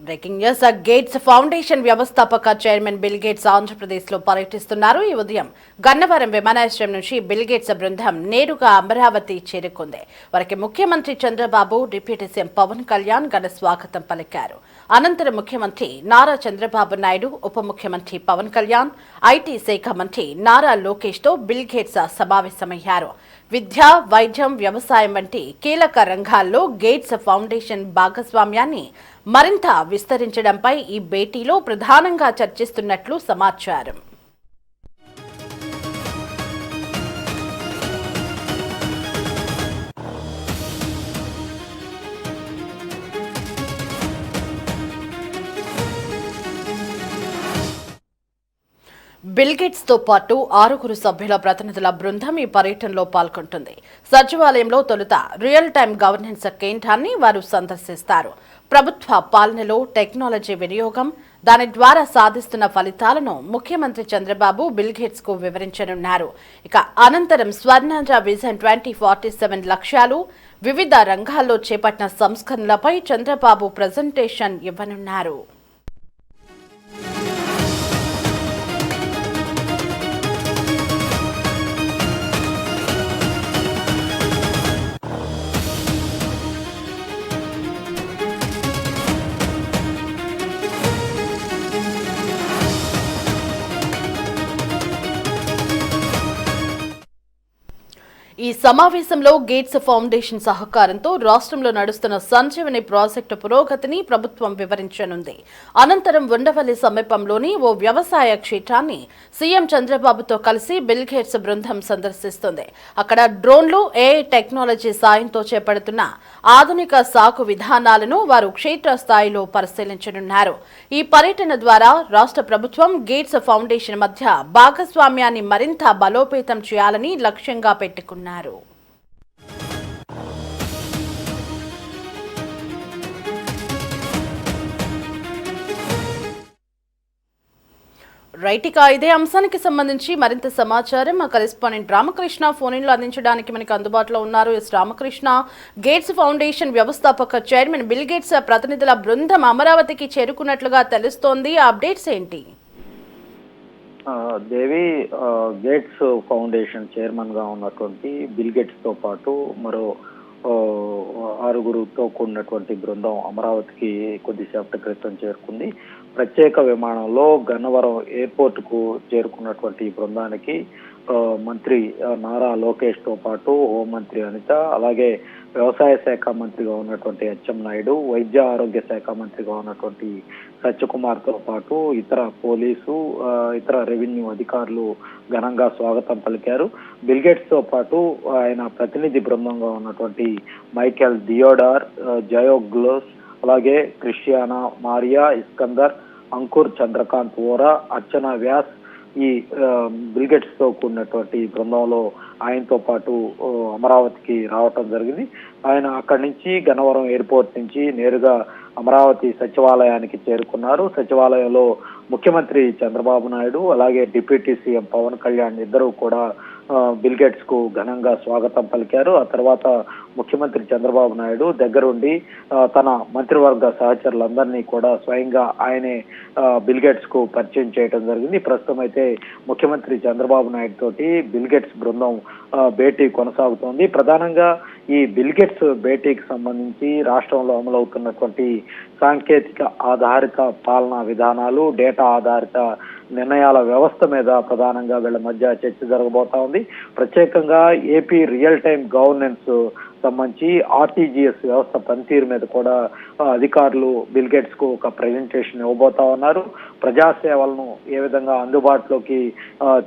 Breaking news. Gates foundation వ్యవస్థాపక chairman Bill gates Andhra Pradesh లో పర్యటిస్తున్నారు. ఈ ఉదయం గన్నవరం విమానాశ్రయం నుంచి బిల్ గేట్స్ బృందం నేరుగా అమరావతి చేరుకుంది. వారికి ముఖ్యమంత్రి చంద్రబాబు, డిప్యూటీ సీఎం పవన్ కళ్యాణ్ ఘన స్వాగతం పలికారు. అనంతరం ముఖ్యమంత్రి నారా చంద్రబాబు నాయుడు, ఉప ముఖ్యమంత్రి పవన్ కళ్యాణ్, ఐటీ శాఖ మంత్రి నారా లోకేష్ తో బిల్ గేట్స్ సమావేశమయ్యారు. విద్య, వైద్యం, వ్యవసాయం వంటి కీలక రంగాల్లో గేట్స్ ఫౌండేషన్ భాగస్వామ్యాన్ని మరింత విస్తరించడంపై ఈ భేటీలో ప్రధానంగా చర్చిస్తున్నట్లు సమాచారం. బిల్ గేట్స్ తో పాటు 6 సభ్యుల ప్రతినిధుల బృందం ఈ పర్యటనలో పాల్గొంటుంది. సచివాలయంలో తొలుత రియల్ టైం గవర్నెన్స్ కేంద్రాన్ని వారు సందర్శిస్తారు. ప్రభుత్వ పాలనలో టెక్నాలజీ వినియోగం, దాని ద్వారా సాధిస్తున్న ఫలితాలను ముఖ్యమంత్రి చంద్రబాబు బిల్ గేట్స్ కు వివరించనున్నారు. ఇక అనంతరం స్వర్ణాంధ్ర విజన్ 2047 లక్ష్యాలు, వివిధ రంగాల్లో చేపట్టిన సంస్కరణలపై చంద్రబాబు ప్రజెంటేషన్ ఇవ్వనున్నారు. ఈ సమావేశంలో గేట్స్ ఫౌండేషన్ సహకారంతో రాష్ట్రంలో నడుస్తున్న సంజీవని ప్రాజెక్టు పురోగతిని ప్రభుత్వం వివరించనుంది. అనంతరం ఉండవల్లి సమీపంలోని ఓ వ్యవసాయ క్షేత్రాన్ని సీఎం చంద్రబాబుతో కలిసి బిల్ గేట్స్ బృందం సందర్శిస్తుంది. అక్కడ డ్రోన్లు, ఏఐ టెక్నాలజీ సాయంతో చేపడుతున్న ఆధునిక సాగు విధానాలను వారు క్షేత్రస్థాయిలో పరిశీలించనున్నారు. ఈ పర్యటన ద్వారా రాష్ట్ర ప్రభుత్వం గేట్స్ ఫౌండేషన్ మధ్య భాగస్వామ్యాన్ని మరింత బలోపేతం చేయాలని లక్ష్యంగా పెట్టుకున్నారు. రైటికా ఇదే అంశానికి సంబంధించి మరింత సమాచారం మా కరెస్పాండెంట్ రామకృష్ణ ఫోన్ లో అందించడానికి మనకు అందుబాటులో ఉన్నారు. రామకృష్ణ, గేట్స్ ఫౌండేషన్ వ్యవస్థాపక చైర్మన్ బిల్ గేట్స్ ప్రతినిధుల బృందం అమరావతికి చేరుకున్నట్లుగా తెలుస్తోంది. అప్డేట్స్ ఏంటి? దేవి, గేట్స్ ఫౌండేషన్ చైర్మన్ గా ఉన్నటువంటి బిల్ గేట్స్ తో పాటు మరో 6గురుతో కూడినటువంటి బృందం అమరావతికి కొద్దిసేపటి క్రితం చేరుకుంది. ప్రత్యేక విమానంలో గన్నవరం ఎయిర్పోర్ట్ కు చేరుకున్నటువంటి బృందానికి మంత్రి నారా లోకేష్ తో పాటు హోంమంత్రి అనిత, అలాగే వ్యవసాయ శాఖ మంత్రిగా ఉన్నటువంటి అచ్చెన్నాయుడు, వైద్య ఆరోగ్య శాఖ మంత్రిగా ఉన్నటువంటి సత్యకుమార్ తో పాటు ఇతర పోలీసు, ఇతర రెవెన్యూ అధికారులు ఘనంగా స్వాగతం పలికారు. బిల్ గేట్స్ తో పాటు ఆయన ప్రతినిధి బృందంగా ఉన్నటువంటి మైకేల్ దియోడార్, జయోగ్లోస్, అలాగే క్రిస్టియానా మారియా ఇస్కందర్, అంకుర్ చంద్రకాంత్ ఓరా, అర్చనా వ్యాస్ ఈ బిల్ గేట్స్ తో కూడినటువంటి బృందంలో ఆయనతో పాటు అమరావతికి రావటం జరిగింది. ఆయన అక్కడి నుంచి గన్నవరం ఎయిర్పోర్ట్ నుంచి నేరుగా అమరావతి సచివాలయానికి చేరుకున్నారు. సచివాలయంలో ముఖ్యమంత్రి చంద్రబాబు నాయుడు, అలాగే డిప్యూటీ సీఎం పవన్ కళ్యాణ్ ఇద్దరు కూడా బిల్ గేట్స్ కు ఘనంగా స్వాగతం పలికారు. ఆ తర్వాత ముఖ్యమంత్రి చంద్రబాబు నాయుడు దగ్గరుండి తన మంత్రివర్గ సహచరులందరినీ కూడా స్వయంగా ఆయనే బిల్ గేట్స్ కు పరిచయం చేయడం జరిగింది. ప్రస్తుతం అయితే ముఖ్యమంత్రి చంద్రబాబు నాయుడు తోటి బిల్ గేట్స్ బృందం భేటీ కొనసాగుతోంది. ప్రధానంగా ఈ బిల్ గేట్స్ భేటీకి సంబంధించి రాష్ట్రంలో అమలవుతున్నటువంటి సాంకేతిక ఆధారిత పాలనా విధానాలు, డేటా ఆధారిత నిర్ణయాల వ్యవస్థ మీద ప్రధానంగా వీళ్ళ మధ్య చర్చ జరగబోతా ఉంది. ప్రత్యేకంగా ఏపీ రియల్ టైం గవర్నెన్స్ సంబంధించి ఆర్టీజీఎస్ వ్యవస్థ పనితీరు మీద కూడా అధికారులు బిల్ గేట్స్ కు ఒక ప్రెజెంటేషన్ ఇవ్వబోతా ఉన్నారు. ప్రజాసేవలను ఏ విధంగా అందుబాటులోకి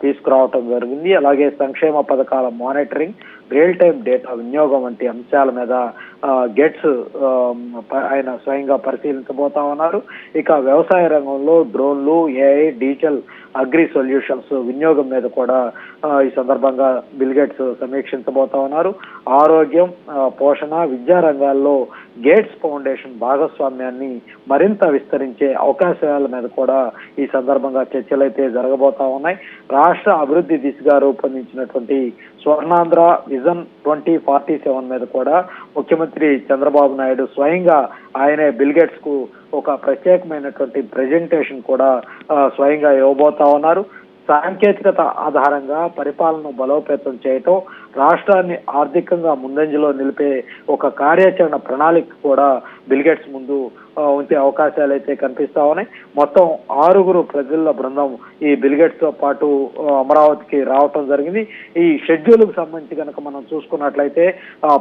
తీసుకురావటం జరిగింది, అలాగే సంక్షేమ పథకాల మానిటరింగ్, రియల్ టైం డేటా వినియోగం వంటి అంశాల మీద గేట్స్ ఆయన స్వయంగా పరిశీలించబోతా ఉన్నారు. ఇక వ్యవసాయ రంగంలో డ్రోన్లు, ఏఐ, డిజిటల్ అగ్రి సొల్యూషన్స్ వినియోగం మీద కూడా ఈ సందర్భంగా బిల్ గేట్స్ సమీక్షించబోతా ఉన్నారు. ఆరోగ్యం, పోషణ, విద్యా రంగాల్లో గేట్స్ ఫౌండేషన్ భాగస్వామ్యాన్ని మరింత విస్తరించే అవకాశాల మీద కూడా ఈ సందర్భంగా చర్చలైతే జరగబోతా ఉన్నాయి. రాష్ట్ర అభివృద్ధి దిశగా రూపొందించినటువంటి స్వర్ణాంధ్ర విజన్ 2047 మీద కూడా ముఖ్యమంత్రి చంద్రబాబు నాయుడు స్వయంగా ఆయనే బిల్ గేట్స్ కు ఒక ప్రత్యేకమైనటువంటి ప్రెజెంటేషన్ కూడా స్వయంగా ఇవ్వబోతా ఉన్నారు. సాంకేతికత ఆధారంగా పరిపాలన బలోపేతం చేయటం, రాష్ట్రాన్ని ఆర్థికంగా ముందంజలో నిలిపే ఒక కార్యాచరణ ప్రణాళిక కూడా బిల్ గేట్స్ ముందు ఉంచే అవకాశాలు అయితే కనిపిస్తా ఉన్నాయి. మొత్తం 6 ప్రజల బృందం ఈ బిల్ గేట్స్ తో పాటు అమరావతికి రావటం జరిగింది. ఈ షెడ్యూల్ కు సంబంధించి కనుక మనం చూసుకున్నట్లయితే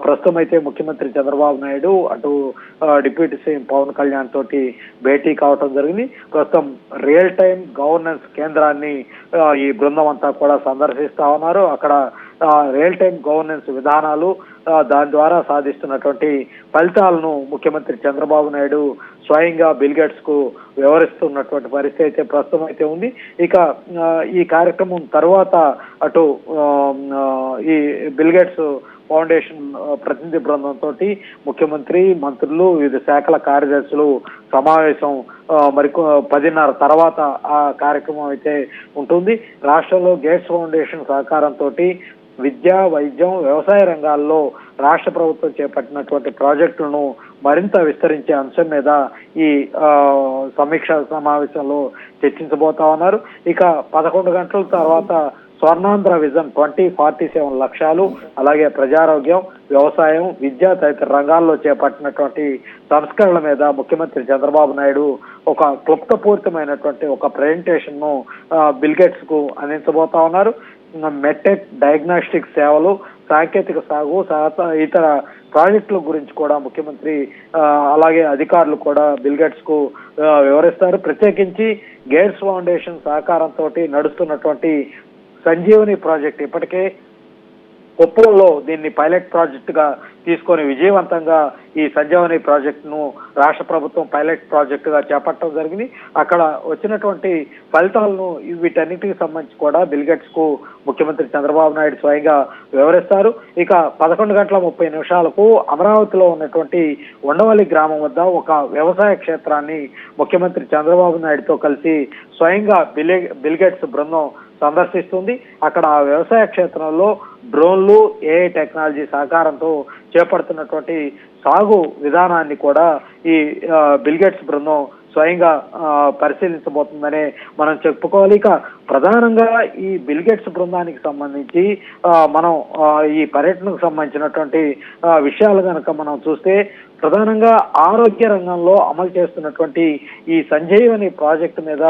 ప్రస్తుతం అయితే ముఖ్యమంత్రి చంద్రబాబు నాయుడు అటు డిప్యూటీ సీఎం పవన్ కళ్యాణ్ తోటి భేటీ కావటం జరిగింది. ప్రస్తుతం రియల్ టైం గవర్నెన్స్ కేంద్రాన్ని ఈ బృందం అంతా కూడా సందర్శిస్తా ఉన్నారు. అక్కడ రియల్ టైం గవర్నెన్స్ విధానాలు, దాని ద్వారా సాధిస్తున్నటువంటి ఫలితాలను ముఖ్యమంత్రి చంద్రబాబు నాయుడు స్వయంగా బిల్ గేట్స్ కు వివరిస్తున్నటువంటి పరిస్థితి అయితే ప్రస్తుతం అయితే ఉంది. ఇక ఈ కార్యక్రమం తర్వాత అటు ఈ బిల్ గేట్స్ ఫౌండేషన్ ప్రతినిధి బృందంతో ముఖ్యమంత్రి, మంత్రులు, వివిధ శాఖల కార్యదర్శులు సమావేశం మరి 10:30 తర్వాత ఆ కార్యక్రమం అయితే ఉంటుంది. రాష్ట్రంలో గేట్స్ ఫౌండేషన్ సహకారంతో విద్య, వైద్యం, వ్యవసాయ రంగాల్లో రాష్ట్ర ప్రభుత్వం చేపట్టినటువంటి ప్రాజెక్టులను మరింత విస్తరించే అంశం మీద ఈ సమీక్ష సమావేశంలో చర్చించబోతా ఉన్నారు. ఇక 11 గంటల తర్వాత స్వర్ణాంధ్ర విజన్ 2047 లక్ష్యాలు, అలాగే ప్రజారోగ్యం, వ్యవసాయం, విద్య తదితర రంగాల్లో చేపట్టినటువంటి సంస్కరణల మీద ముఖ్యమంత్రి చంద్రబాబు నాయుడు ఒక క్లుప్తపూరితమైనటువంటి ఒక ప్రెజెంటేషన్ ను బిల్ గేట్స్ కు అందించబోతా ఉన్నారు. మెట్టెక్, డయాగ్నోస్టిక్ సేవలు, సాంకేతిక సాగు, ఇతర ప్రాజెక్టుల గురించి కూడా ముఖ్యమంత్రి అలాగే అధికారులు కూడా బిల్ గేట్స్ కు వివరిస్తారు. ప్రత్యేకించి గేట్స్ ఫౌండేషన్ సహకారంతో నడుస్తున్నటువంటి సంజీవని ప్రాజెక్ట్ ఇప్పటికే కొప్పంలో దీన్ని పైలట్ ప్రాజెక్ట్ గా తీసుకొని విజయవంతంగా ఈ సంజీవని ప్రాజెక్ట్ ను రాష్ట్ర ప్రభుత్వం పైలట్ ప్రాజెక్ట్ గా చేపట్టడం జరిగింది. అక్కడ వచ్చినటువంటి ఫలితాలను వీటన్నిటికి సంబంధించి కూడా బిల్ గేట్స్ కు ముఖ్యమంత్రి చంద్రబాబు నాయుడు స్వయంగా వివరిస్తారు. ఇక 11:30 అమరావతిలో ఉన్నటువంటి ఉండవల్లి గ్రామం వద్ద ఒక వ్యవసాయ క్షేత్రాన్ని ముఖ్యమంత్రి చంద్రబాబు నాయుడుతో కలిసి స్వయంగా బిల్ గేట్స్ బృందం సందర్శిస్తుంది. అక్కడ ఆ వ్యవసాయ క్షేత్రంలో డ్రోన్లు, ఏఐ టెక్నాలజీ సహకారంతో చేపడుతున్నటువంటి సాగు విధానాన్ని కూడా ఈ బిల్ గేట్స్ బృందం స్వయంగా పరిశీలించబోతుందనే మనం చెప్పుకోవాలి. ఇక ప్రధానంగా ఈ బిల్ గేట్స్ బృందానికి సంబంధించి మనం ఈ పర్యటనకు సంబంధించినటువంటి విషయాలు కనుక మనం చూస్తే ప్రధానంగా ఆరోగ్య రంగంలో అమలు చేస్తున్నటువంటి ఈ సంజీవని ప్రాజెక్టు మీద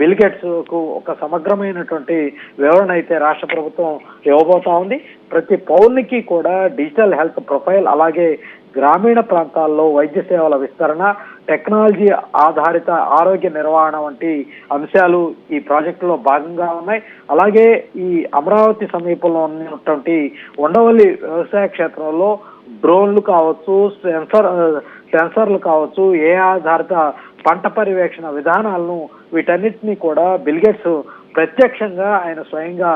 బిల్ గేట్స్ కు ఒక సమగ్రమైనటువంటి వివరణ అయితే రాష్ట్ర ప్రభుత్వం ఇవ్వబోతా ఉంది. ప్రతి పౌరునికి కూడా డిజిటల్ హెల్త్ ప్రొఫైల్, అలాగే గ్రామీణ ప్రాంతాల్లో వైద్య సేవల విస్తరణ, టెక్నాలజీ ఆధారిత ఆరోగ్య నిర్వహణ వంటి అంశాలు ఈ ప్రాజెక్టులో భాగంగా ఉన్నాయి. అలాగే ఈ అమరావతి సమీపంలో ఉన్నటువంటి ఉండవల్లి వ్యవసాయ క్షేత్రంలో డ్రోన్లు కావచ్చు, సెన్సర్లు కావచ్చు, ఏ ఆధారిత పంట పర్యవేక్షణ విధానాలను వీటన్నిటినీ కూడా బిల్ గేట్స్ ప్రత్యక్షంగా ఆయన స్వయంగా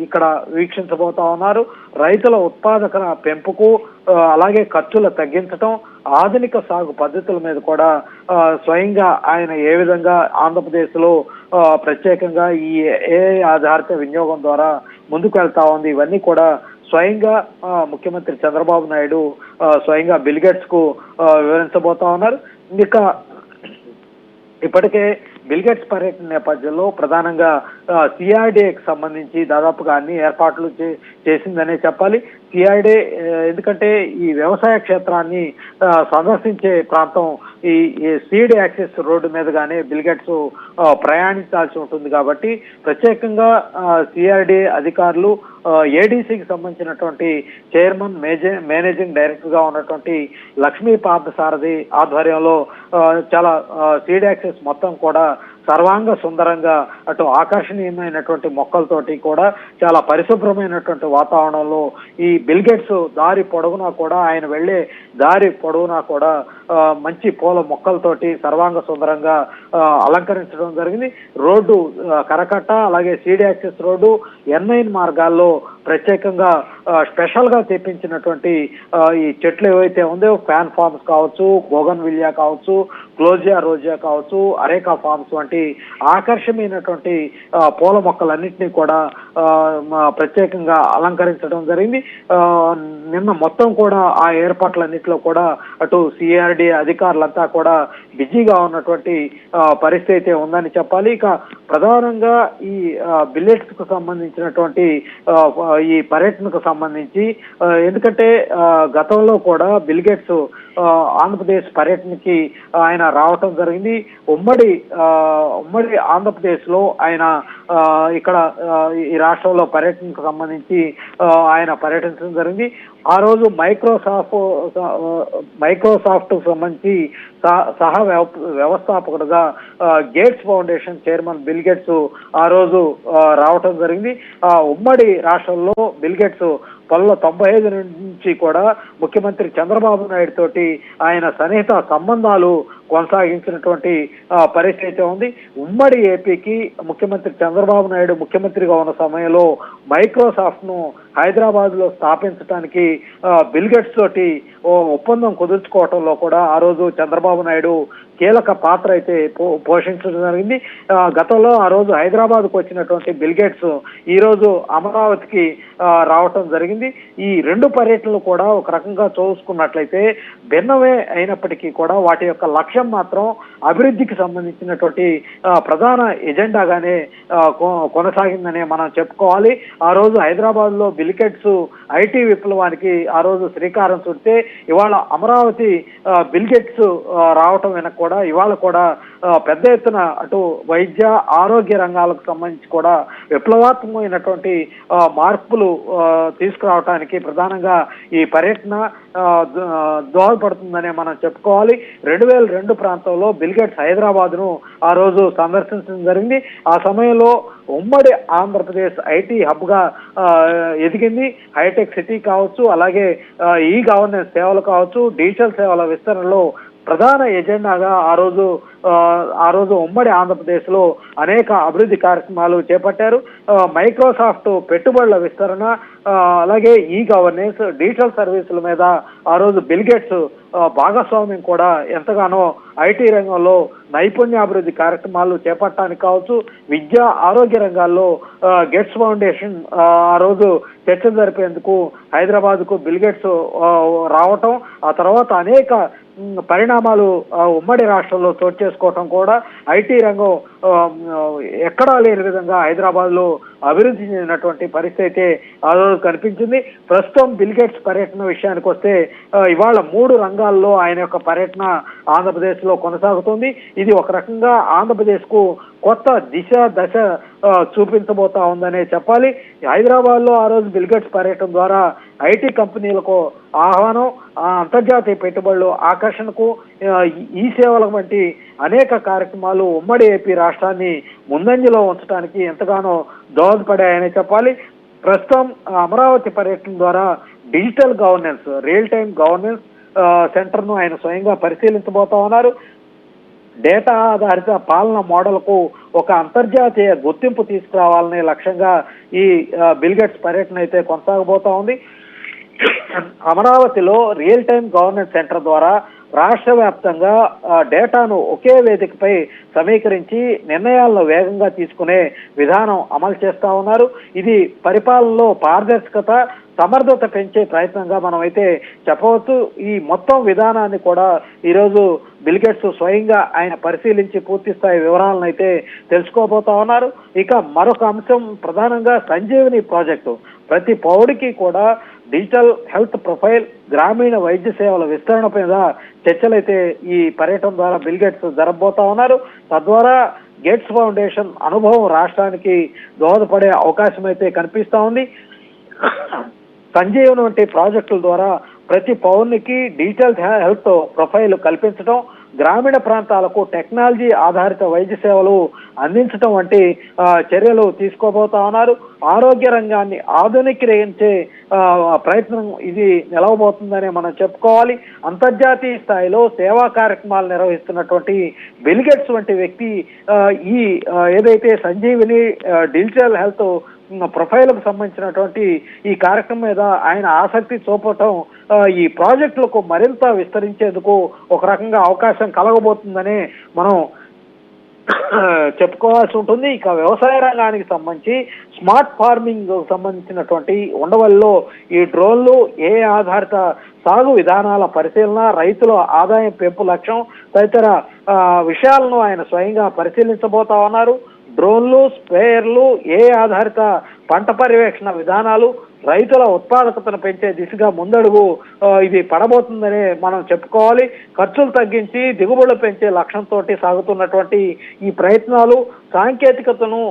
ఇక్కడ వీక్షించబోతా ఉన్నారు. రైతుల ఉత్పాదకత పెంపుకు, అలాగే ఖర్చులు తగ్గించడం, ఆధునిక సాగు పద్ధతుల మీద కూడా స్వయంగా ఆయన ఏ విధంగా ఆంధ్రప్రదేశ్ లో ప్రత్యేకంగా ఈ ఏఐ ఆధారిత వినియోగం ద్వారా ముందుకు వెళ్తా ఉంది, ఇవన్నీ కూడా స్వయంగా ముఖ్యమంత్రి చంద్రబాబు నాయుడు స్వయంగా బిల్ గేట్స్ కు వివరించబోతా ఉన్నారు. ఇంకా ఇప్పటికే బిల్ గేట్స్ పర్యటన నేపథ్యంలో ప్రధానంగా సిఆర్డీఏకి సంబంధించి దాదాపుగా అన్ని ఏర్పాట్లు చేసిందనే చెప్పాలి. సిఆర్డీ ఎందుకంటే ఈ వ్యవసాయ క్షేత్రాన్ని సందర్శించే ప్రాంతం ఈ సీడ్ యాక్సెస్ రోడ్డు మీదుగానే బిల్ గేట్స్ ప్రయాణించాల్సి ఉంటుంది కాబట్టి ప్రత్యేకంగా సిఆర్డీ అధికారులు, ఏడీసీకి సంబంధించినటువంటి చైర్మన్, మేనేజింగ్ డైరెక్టర్ గా ఉన్నటువంటి లక్ష్మీ పార్థసారథి ఆధ్వర్యంలో చాలా సీడ్ యాక్సెస్ మొత్తం కూడా సర్వాంగ సుందరంగా అటు ఆకర్షణీయమైనటువంటి మొక్కలతోటి కూడా చాలా పరిశుభ్రమైనటువంటి వాతావరణంలో ఈ బిల్ గేట్స్ దారి పొడవునా కూడా, ఆయన వెళ్లే దారి పొడవునా కూడా మంచి పూల మొక్కలతోటి సర్వాంగ సుందరంగా అలంకరించడం జరిగింది. రోడ్డు కరకట్ట, అలాగే సీడీ యాక్సెస్ రోడ్డు, N9 మార్గాల్లో ప్రత్యేకంగా స్పెషల్ గా తెప్పించినటువంటి ఈ చెట్లు ఏవైతే ఉందో ఫ్యాన్ ఫార్మ్స్ కావచ్చు, బోగన్ విలియా కావచ్చు, క్లోజియా రోజా కావచ్చు, అరేకా ఫార్మ్స్ వంటి ఆకర్షణీయమైనటువంటి పూల మొక్కలన్నింటినీ కూడా ప్రత్యేకంగా అలంకరించడం జరిగింది. నిన్న మొత్తం కూడా ఆ ఏర్పాట్లన్నింటిలో కూడా అటు సిఆర్డి అధికారులంతా కూడా బిజీగా ఉన్నటువంటి పరిస్థితి అయితే ఉందని చెప్పాలి. ఇక ప్రధానంగా ఈ బిల్లెట్స్ కు సంబంధించినటువంటి ఈ పర్యటనకు సంబంధించి ఎందుకంటే గతంలో కూడా బిల్ గేట్స్ ఆంధ్రప్రదేశ్ పర్యటనకి ఆయన రావటం జరిగింది. ఉమ్మడి ఆంధ్రప్రదేశ్ లో ఆయన ఇక్కడ ఈ రాష్ట్రంలో పర్యటనకు సంబంధించి ఆయన పర్యటించడం జరిగింది. ఆ రోజు మైక్రోసాఫ్ట్ సంబంధించి సహా వ్యవస్థాపకుడుగా Gates foundation chairman Bill Gates ఆ రోజు రావటం జరిగింది. ఉమ్మడి రాష్ట్రంలో బిల్ గేట్స్ 1995 నుంచి కూడా ముఖ్యమంత్రి చంద్రబాబు నాయుడు తోటి ఆయన సన్నిహిత సంబంధాలు కొనసాగించినటువంటి పరిస్థితి ఉంది. ఉమ్మడి ఏపీకి ముఖ్యమంత్రి చంద్రబాబు నాయుడు ముఖ్యమంత్రిగా ఉన్న సమయంలో మైక్రోసాఫ్ట్ ను హైదరాబాద్ లో స్థాపించడానికి బిల్ గేట్స్ తోటి ఒప్పందం కుదుర్చుకోవటంలో కూడా ఆ రోజు చంద్రబాబు నాయుడు కీలక పాత్ర అయితే పోషించడం జరిగింది. గతంలో ఆ రోజు హైదరాబాద్కు వచ్చినటువంటి బిల్ గేట్స్ ఈ రోజు అమరావతికి రావటం జరిగింది. ఈ రెండు పర్యటనలు కూడా ఒక రకంగా చూసుకున్నట్లయితే భిన్నమే అయినప్పటికీ కూడా వాటి యొక్క లక్ష్యం మాత్రం అభివృద్ధికి సంబంధించినటువంటి ప్రధాన ఎజెండాగానే కొనసాగిందనే మనం చెప్పుకోవాలి. ఆ రోజు హైదరాబాద్ లో బిల్ గేట్స్ ఐటీ విప్లవానికి ఆ రోజు శ్రీకారం చుడితే ఇవాళ అమరావతి బిల్ గేట్స్ రావటం వెనక కూడా ఇవాళ కూడా పెద్ద ఎత్తున అటు వైద్య ఆరోగ్య రంగాలకు సంబంధించి కూడా విప్లవాత్మకమైనటువంటి మార్పులు తీసుకురావడానికి ప్రధానంగా ఈ పర్యటన దోహదపడుతుందనే మనం చెప్పుకోవాలి. 2002 ప్రాంతంలో బిల్ గేట్స్ హైదరాబాద్ ను ఆ రోజు సందర్శించడం జరిగింది. ఆ సమయంలో ఉమ్మడి ఆంధ్రప్రదేశ్ ఐటీ హబ్ గా ఎదిగింది. హైటెక్ సిటీ కావచ్చు, అలాగే ఈ గవర్నెన్స్ సేవలు కావచ్చు, డిజిటల్ సేవల విస్తరణలో ప్రధాన ఎజెండాగా ఆ రోజు ఉమ్మడి ఆంధ్రప్రదేశ్ లో అనేక అభివృద్ధి కార్యక్రమాలు చేపట్టారు. మైక్రోసాఫ్ట్ పెట్టుబడుల విస్తరణ, అలాగే ఈ గవర్నెన్స్, డిజిటల్ సర్వీసుల మీద ఆ రోజు బిల్ గేట్స్ భాగస్వామ్యం కూడా ఎంతగానో ఐటీ రంగంలో నైపుణ్యాభివృద్ధి కార్యక్రమాలు చేపట్టడానికి కావచ్చు, విద్య ఆరోగ్య రంగాల్లో గేట్స్ ఫౌండేషన్ ఆ రోజు చర్చ జరిపేందుకు హైదరాబాద్ కు బిల్ గేట్స్ రావటం, ఆ తర్వాత అనేక పరిణామాలు ఉమ్మడి రాష్ట్రంలో చోటు చేసుకోవటం కూడా ఐటీ రంగం ఎక్కడా లేని విధంగా హైదరాబాద్ లో అభివృద్ధి చెందినటువంటి పరిస్థితి ఆ రోజు కనిపించింది. ప్రస్తుతం బిల్ గేట్స్ పర్యటన విషయానికి వస్తే ఇవాళ 3 రంగాల్లో ఆయన యొక్క పర్యటన ఆంధ్రప్రదేశ్ లో కొనసాగుతుంది. ఇది ఒక రకంగా ఆంధ్రప్రదేశ్ కు కొత్త దశ చూపించబోతా ఉందనే చెప్పాలి. హైదరాబాద్ లో ఆ రోజు బిల్ గేట్స్ పర్యటన ద్వారా ఐటీ కంపెనీలకు ఆహ్వానం, అంతర్జాతీయ పెట్టుబడులు ఆకర్షణకు, ఈ సేవల వంటి అనేక కార్యక్రమాలు ఉమ్మడి ఏపీ రాష్ట్రాన్ని ముందంజలో ఉంచడానికి ఎంతగానో దోహదపడాయని చెప్పాలి. ప్రస్తుతం అమరావతి పర్యటన ద్వారా digital governance, real time governance centre ను ఆయన స్వయంగా పరిశీలించబోతా ఉన్నారు. డేటా ఆధారిత పాలన మోడల్కు ఒక అంతర్జాతీయ గుర్తింపు తీసుకురావాలనే లక్ష్యంగా ఈ బిల్ గేట్స్ పర్యటన అయితే కొనసాగబోతా ఉంది. అమరావతిలో రియల్ టైమ్ గవర్నెన్స్ సెంటర్ ద్వారా రాష్ట్ర వ్యాప్తంగా డేటాను ఒకే వేదికపై సమీకరించి నిర్ణయాలను వేగంగా తీసుకునే విధానం అమలు చేస్తా ఉన్నారు. ఇది పరిపాలనలో పారదర్శకత, సమర్థత పెంచే ప్రయత్నంగా మనం అయితే చెప్పవచ్చు. ఈ మొత్తం విధానాన్ని కూడా ఈరోజు బిల్ గేట్స్ స్వయంగా ఆయన పరిశీలించి పూర్తి స్థాయి వివరాలను అయితే తెలుసుకోబోతా ఉన్నారు. ఇక మరొక అంశం ప్రధానంగా సంజీవని ప్రాజెక్టు. ప్రతి పౌరుడికి కూడా డిజిటల్ హెల్త్ ప్రొఫైల్, గ్రామీణ వైద్య సేవల విస్తరణ మీద చర్చలైతే ఈ పర్యటన ద్వారా బిల్ గేట్స్ జరగబోతా ఉన్నారు. తద్వారా గేట్స్ ఫౌండేషన్ అనుభవం రాష్ట్రానికి దోహదపడే అవకాశం అయితే కనిపిస్తా ఉంది. సంజీవన్ వంటి ప్రాజెక్టుల ద్వారా ప్రతి పౌరునికి డిజిటల్ హెల్త్ ప్రొఫైల్ కల్పించడం, గ్రామీణ ప్రాంతాలకు టెక్నాలజీ ఆధారిత వైద్య సేవలు అందించడం వంటి చర్యలు తీసుకోబోతా ఉన్నారు. ఆరోగ్య రంగాన్ని ఆధునీకరించే ప్రయత్నం ఇది నిలవబోతుందని మనం చెప్పుకోవాలి. అంతర్జాతీయ స్థాయిలో సేవా కార్యక్రమాలు నిర్వహిస్తున్నటువంటి బిల్ గేట్స్ వంటి వ్యక్తి ఈ ఏదైతే సంజీవిని డిజిటల్ హెల్త్ ప్రొఫైల్కు సంబంధించినటువంటి ఈ కార్యక్రమం మీద ఆయన ఆసక్తి చూపటం ఈ ప్రాజెక్టులకు మరింత విస్తరించేందుకు ఒక రకంగా అవకాశం కలగబోతుందని మనం చెప్పుకోవాల్సి ఉంటుంది. ఇక వ్యవసాయ రంగానికి సంబంధించి స్మార్ట్ ఫార్మింగ్ సంబంధించినటువంటి ఉండవల్లో ఈ డ్రోన్లు ఆధారిత సాగు విధానాల పరిశీలన, రైతుల ఆదాయం పెంపు లక్ష్యం తదితర విషయాలను ఆయన స్వయంగా పరిశీలించబోతా ఉన్నారు. డ్రోన్లు, స్ప్రేయర్లు, ఆధారిత పంట పర్యవేక్షణ విధానాలు రైతుల ఉత్పాదకతను పెంచే దిశగా ముందడుగు ఇది పడబోతుందని మనం చెప్పుకోవాలి. ఖర్చులు తగ్గించి దిగుబడులు పెంచే లక్ష్యంతో సాగుతున్నటువంటి ఈ ప్రయత్నాలు సాంకేతికతను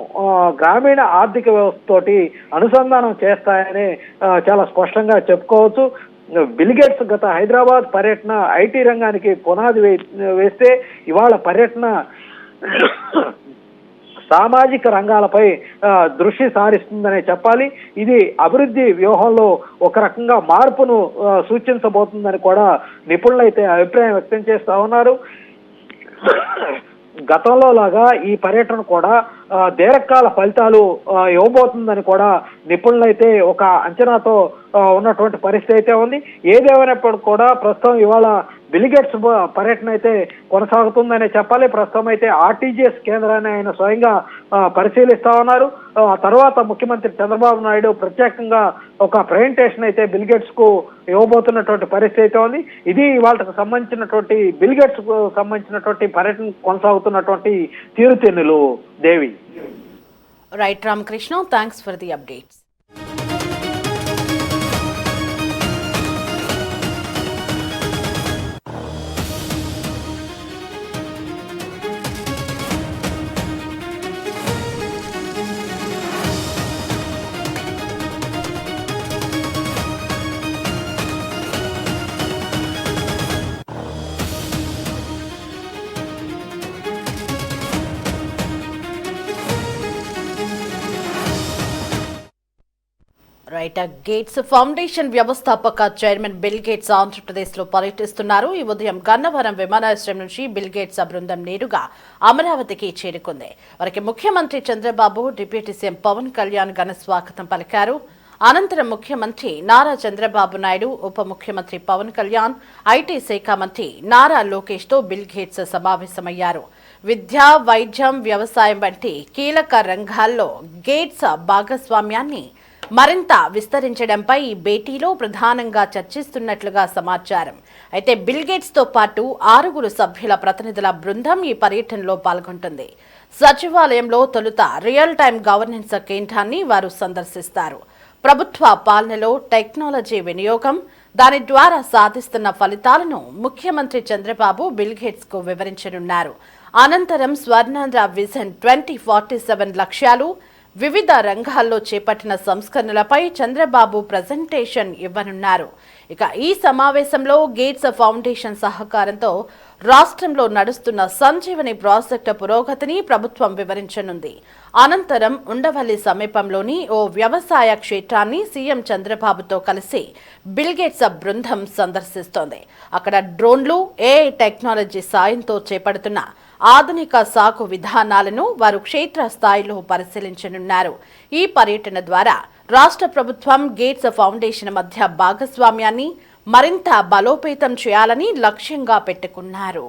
గ్రామీణ ఆర్థిక వ్యవస్థతోటి అనుసంధానం చేస్తాయని చాలా స్పష్టంగా చెప్పుకోవచ్చు. బిల్ గేట్స్ గత హైదరాబాద్ పర్యటన ఐటీ రంగానికి పునాది వేస్తే ఇవాళ పర్యటన సామాజిక రంగాలపై దృష్టి సారిస్తుందనే చెప్పాలి. ఇది అభివృద్ధి వ్యూహంలో ఒక రకంగా మార్పును సూచించబోతుందని కూడా నిపుణులైతే అభిప్రాయం వ్యక్తం చేస్తా ఉన్నారు. గతంలో లాగా ఈ పర్యటన కూడా దీర్ఘకాల ఫలితాలు ఇవ్వబోతుందని కూడా నిపుణులైతే ఒక అంచనాతో ఉన్నటువంటి పరిస్థితి అయితే ఉంది. ఏదేమైనప్పుడు కూడా ప్రస్తుతం ఇవాళ బిల్ గేట్స్ పర్యటన అయితే కొనసాగుతుందనే చెప్పాలి. ప్రస్తుతం అయితే ఆర్టీజీఎస్ కేంద్రాన్ని ఆయన స్వయంగా పరిశీలిస్తా ఉన్నారు. ఆ తర్వాత ముఖ్యమంత్రి చంద్రబాబు నాయుడు ప్రత్యేకంగా ఒక ప్రెజెంటేషన్ అయితే బిల్ గేట్స్ కు ఇవ్వబోతున్నటువంటి పరిస్థితి అయితే ఉంది. ఇది వాళ్ళకి సంబంధించినటువంటి బిల్ గేట్స్ కు సంబంధించినటువంటి పర్యటన కొనసాగుతున్నటువంటి తీరుతెన్నులు. Devi. Right Ramakrishna, thanks for the updates. Right, Gates foundation వ్యవస్థాపక చైర్మన్ బిల్ గేట్స్ ఆంధ్రప్రదేశ్లో పర్యటిస్తున్నారు. ఈ ఉదయం గన్నవరం విమానాశ్రయం నుంచి బిల్ గేట్స్ బృందం నేరుగా అమరావతికి చేరుకుంది. వారికి ముఖ్యమంత్రి చంద్రబాబు, డిప్యూటీ సీఎం పవన్ కళ్యాణ్ ఘన స్వాగతం పలికారు. అనంతరం ముఖ్యమంత్రి నారా చంద్రబాబు నాయుడు, ఉప ముఖ్యమంత్రి పవన్ కళ్యాణ్, ఐటీ శాఖ మంత్రి నారా లోకేష్ తో బిల్ గేట్స్ సమావేశమయ్యారు. విద్య, వైద్యం, వ్యవసాయం వంటి కీలక రంగాల్లో గేట్స్ భాగస్వామ్యాన్ని మరింత విస్తరించడంపై ఈ భేటీలో ప్రధానంగా చర్చిస్తున్నట్లుగా సమాచారం. అయితే బిల్ గేట్స్ తో పాటు 6 సభ్యుల ప్రతినిధుల బృందం ఈ పర్యటనలో పాల్గొంటుంది. సచివాలయంలో తొలుత రియల్ టైం గవర్నెన్స్ కేంద్రాన్ని వారు సందర్శిస్తారు. ప్రభుత్వ పాలనలో టెక్నాలజీ వినియోగం, దాని ద్వారా సాధిస్తున్న ఫలితాలను ముఖ్యమంత్రి చంద్రబాబు బిల్ గేట్స్ కు వివరించనున్నారు. అనంతరం స్వర్ణాంధ్ర విజన్ 2047 లక్ష్యాలు, వివిధ రంగాల్లో చేపట్టిన సంస్కరణలపై చంద్రబాబు ప్రజెంటేషన్ ఇవ్వనున్నారు. ఇక ఈ సమావేశంలో గేట్స్ ఫౌండేషన్ సహకారంతో రాష్ట్రంలో నడుస్తున్న సంజీవని ప్రాజెక్టు పురోగతిని ప్రభుత్వం వివరించనుంది. అనంతరం ఉండవల్లి సమీపంలోని ఓ వ్యవసాయ క్షేత్రాన్ని సీఎం చంద్రబాబుతో కలిసి బిల్ గేట్స్ బృందం సందర్శిస్తోంది. అక్కడ డ్రోన్లు, ఏఐ టెక్నాలజీ సాయంతో చేపడుతున్న ఆధునిక సాగు విధానాలను వారు క్షేత్ర స్థాయిలో పరిశీలించనున్నారు. ఈ పర్యటన ద్వారా రాష్ట్ర ప్రభుత్వం గేట్స్ ఫౌండేషన్ మధ్య భాగస్వామ్యాన్ని మరింత బలోపేతం చేయాలని లక్ష్యంగా పెట్టుకున్నారు.